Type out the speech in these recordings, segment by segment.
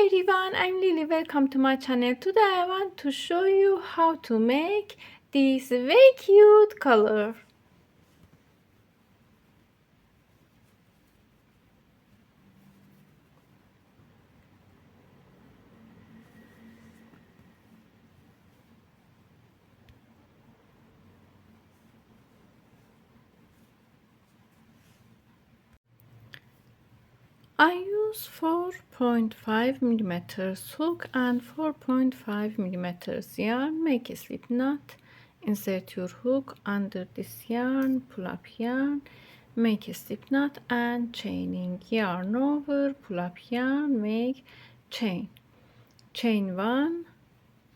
Hi everyone, I'm Lily. Welcome to my channel. Today I want to show you how to make this very cute color. I use 4.5 millimeters hook and 4.5 millimeters yarn. Make a slip knot. Insert your hook under this yarn, pull up yarn, make a slip knot and chaining. Yarn over, pull up yarn, make chain. Chain 1,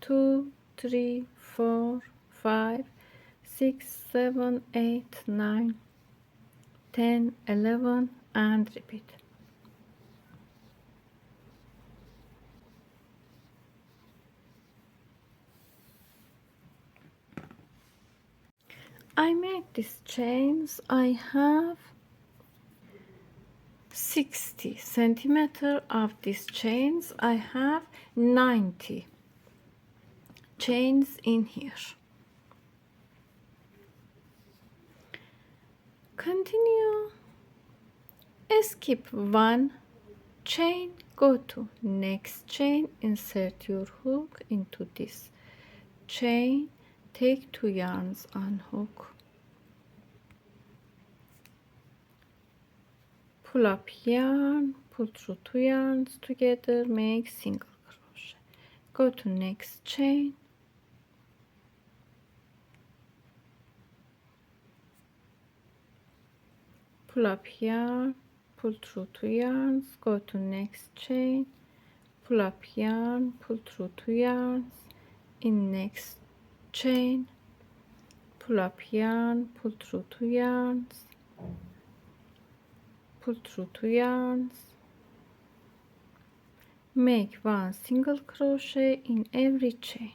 2, 3, 4, 5, 6, 7, 8, 9, 10, 11 and repeat. I made these chains. I have 60 centimeter of these chains. I have 90 chains in here. Continue. Skip one chain, go to next chain, insert your hook into this chain, take 2 yarns, unhook, pull up yarn, pull through 2 yarns together, make single crochet, go to next chain, pull up yarn, pull through 2 yarns, go to next chain, pull up yarn, pull through 2 yarns, in next chain, pull up yarn, pull through 2 yarns, pull through 2 yarns, make 1 single crochet in every chain.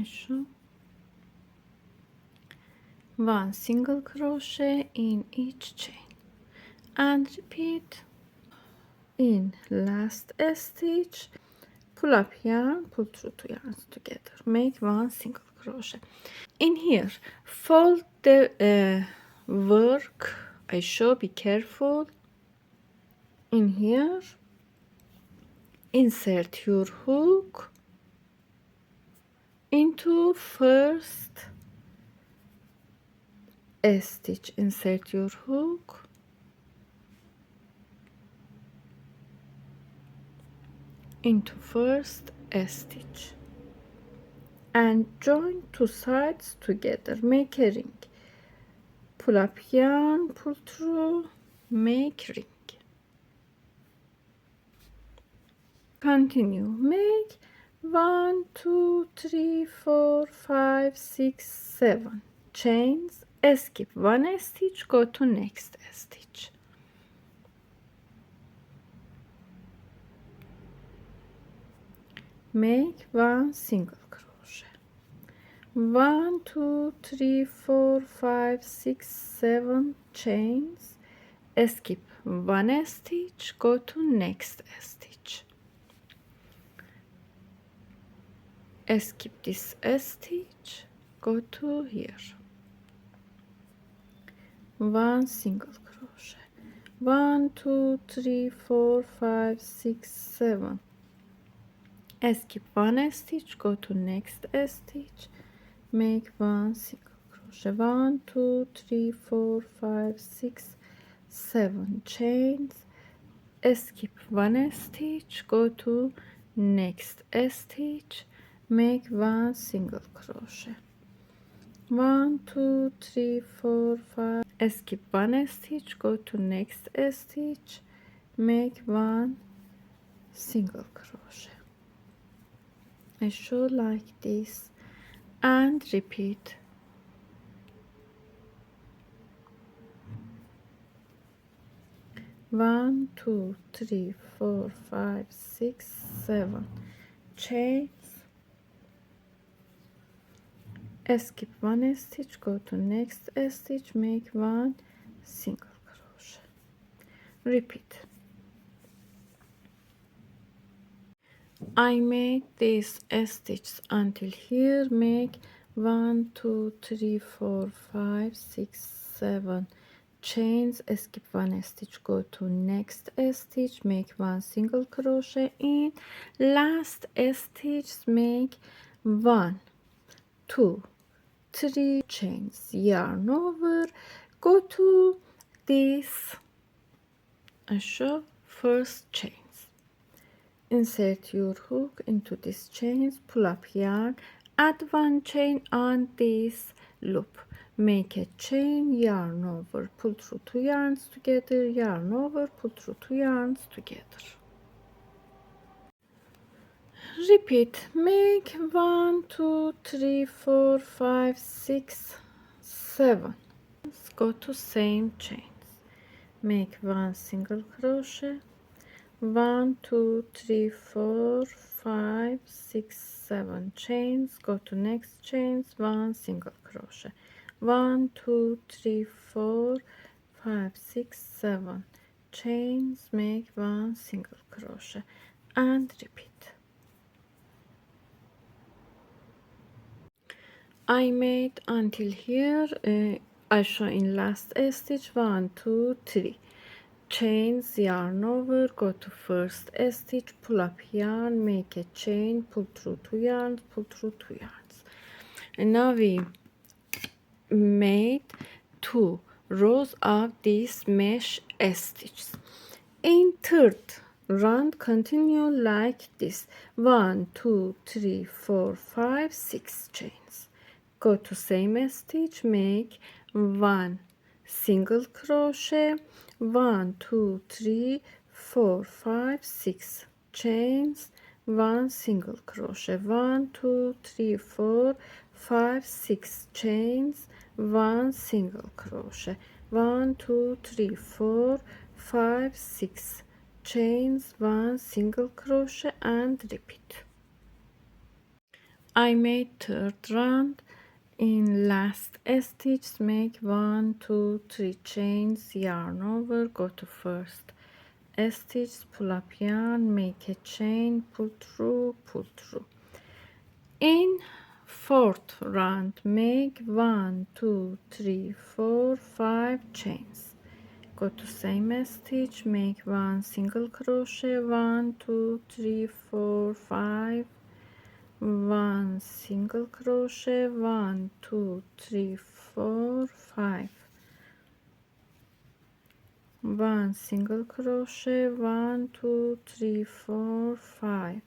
Şu 1 single crochet in each chain and repeat. In last stitch, pull up yarn, pull through 2 yarns together, make 1 single crochet. In here, fold the work I show, be careful. In here, insert your hook into first stitch, insert your hook into first stitch and join 2 sides together, make a ring, pull up yarn, pull through, make ring. Continue, make 1, 2, 3, 4, 5, 6, 7 chains, skip 1 stitch, go to next stitch. Make 1 single crochet. 1, 2, 3, 4, 5, 6, 7 chains, skip 1 stitch, go to next stitch. Skip this stitch, go to here. 1 single crochet. 1, 2, 3, 4, 5, 6, 7. Skip 1 stitch, go to next stitch, make 1 single crochet. 1, 2, 3, 4, 5, 6, 7 chains, skip 1 stitch, go to next stitch, make 1 single crochet. 1, 2, 3, 4, 5, skip 1 stitch, go to next stitch, make 1 single crochet. I show like this and repeat. One, 2, 3, 4, 5, 6, 7 chains, skip one stitch, go to next stitch, make one single crochet, repeat. I made these stitches until here, make 1 2 3 4 5 6 7 chains, skip one stitch, go to next stitch, make one single crochet, in last stitch make 1 2 3 chains, yarn over, go to this show first chains, insert your hook into this chains, pull up yarn, add one chain on this loop, make a chain, yarn over, pull through two yarns together, yarn over, pull through two yarns together, repeat, make 1 2 3 4 5 6 7, go to same chains, make one single crochet, 1 2 3 4 5 6 7 chains, go to next chains, one single crochet, 1 2 3 4 5 6 7 chains, make one single crochet and repeat. I made until here, I show in last stitch 1 2 3 chains, yarn over, go to first stitch, pull up yarn, make a chain, pull through two yarns, pull through two yarns, and now we made 2 rows of these mesh stitches. In third round continue like this, 1 2 3 4 5 6 chains, go to same stitch, make one single crochet, 1 2 3 4 5 6 chains, one single crochet, 1 2 3 4 5 6 chains, one single crochet, 1 2 3 4 5 6 chains, one single crochet and repeat. I made third round, in last stitch make 1 2 3 chains, yarn over, go to first stitch, pull up yarn, make a chain, pull through, in fourth round make 1 2 3 4 5 chains, go to same stitch, make one single crochet, 1 2 3 4 5 one single crochet, 1 2 3 4 5 one single crochet, 1 2 3 4 5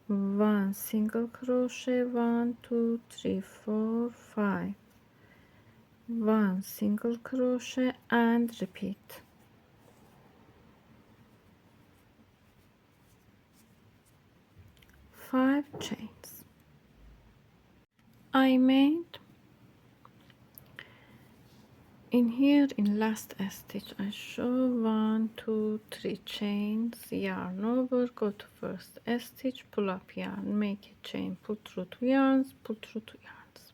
one single crochet, 1 2 3 4 5 one single crochet and repeat. Five chains. I made in here in last stitch, I show 1 2 3 chains, yarn over, go to first stitch, pull up yarn, make a chain, pull through two yarns, pull through two yarns.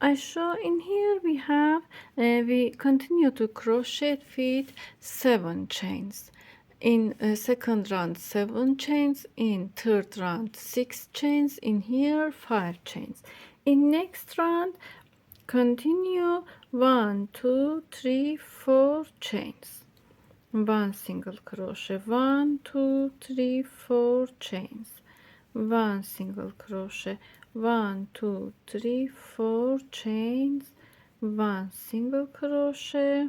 I show in here we have we continue to crochet with 7 chains. In second round 7 chains, in third round 6 chains, in here 5 chains. In next round continue 1 2 3 4 chains, one single crochet, 1 2 3 4 chains, one single crochet, 1 2 3 4 chains, one single crochet,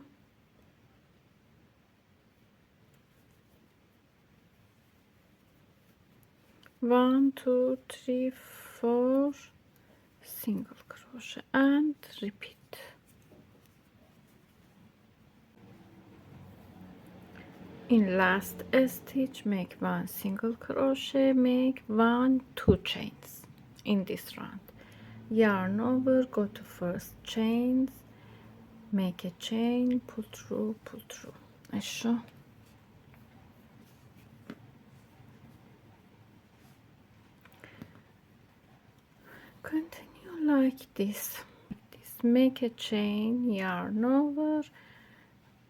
one two three four single crochet and repeat. In last stitch make one single crochet, make 1 2 chains in this round, yarn over, go to first chains, make a chain, pull through, I show. Continue like this. Make a chain, yarn over,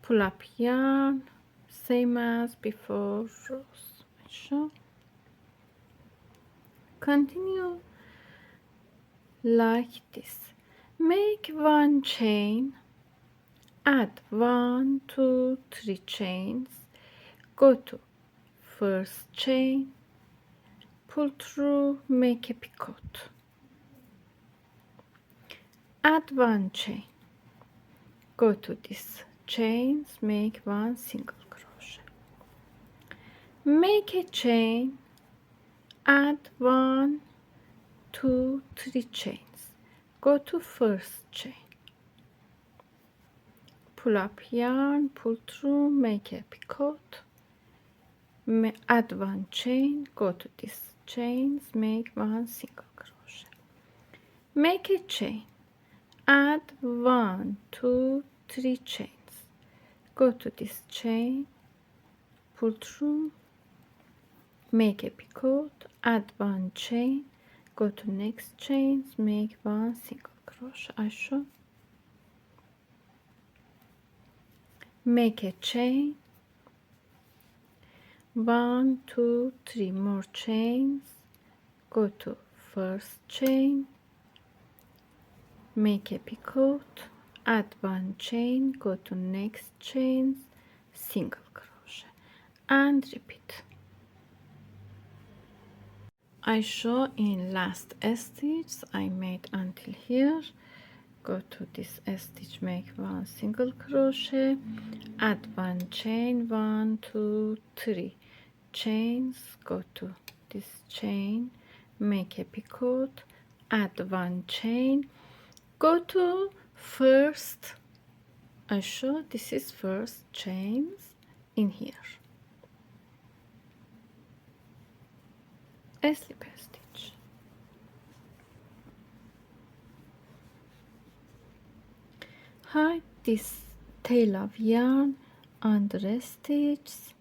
pull up yarn, same as before rows. So continue like this. Make one chain, add 1 2 3 chains, go to first chain, pull through, make a picot, add one chain, go to this chains, make one single crochet, make a chain, add 1 2 3 chains, go to first chain, pull up yarn, pull through, make a picot, add one chain, go to this chains, make one single crochet, make a chain, add 1 2 3 chains, go to this chain, pull through, make a picot, add one chain, go to next chains, make one single crochet. I show, make a chain, 1 2 3 more chains, go to first chain, make a picot, add one chain, go to next chains, single crochet, and repeat. I show in last stitch I made until here. Go to this stitch, make one single crochet, add one chain, 1 2 3 chains, go to this chain, make a picot, add one chain, go to first, I show this is first chains in here, a slip stitch, hide this tail of yarn under a stitch,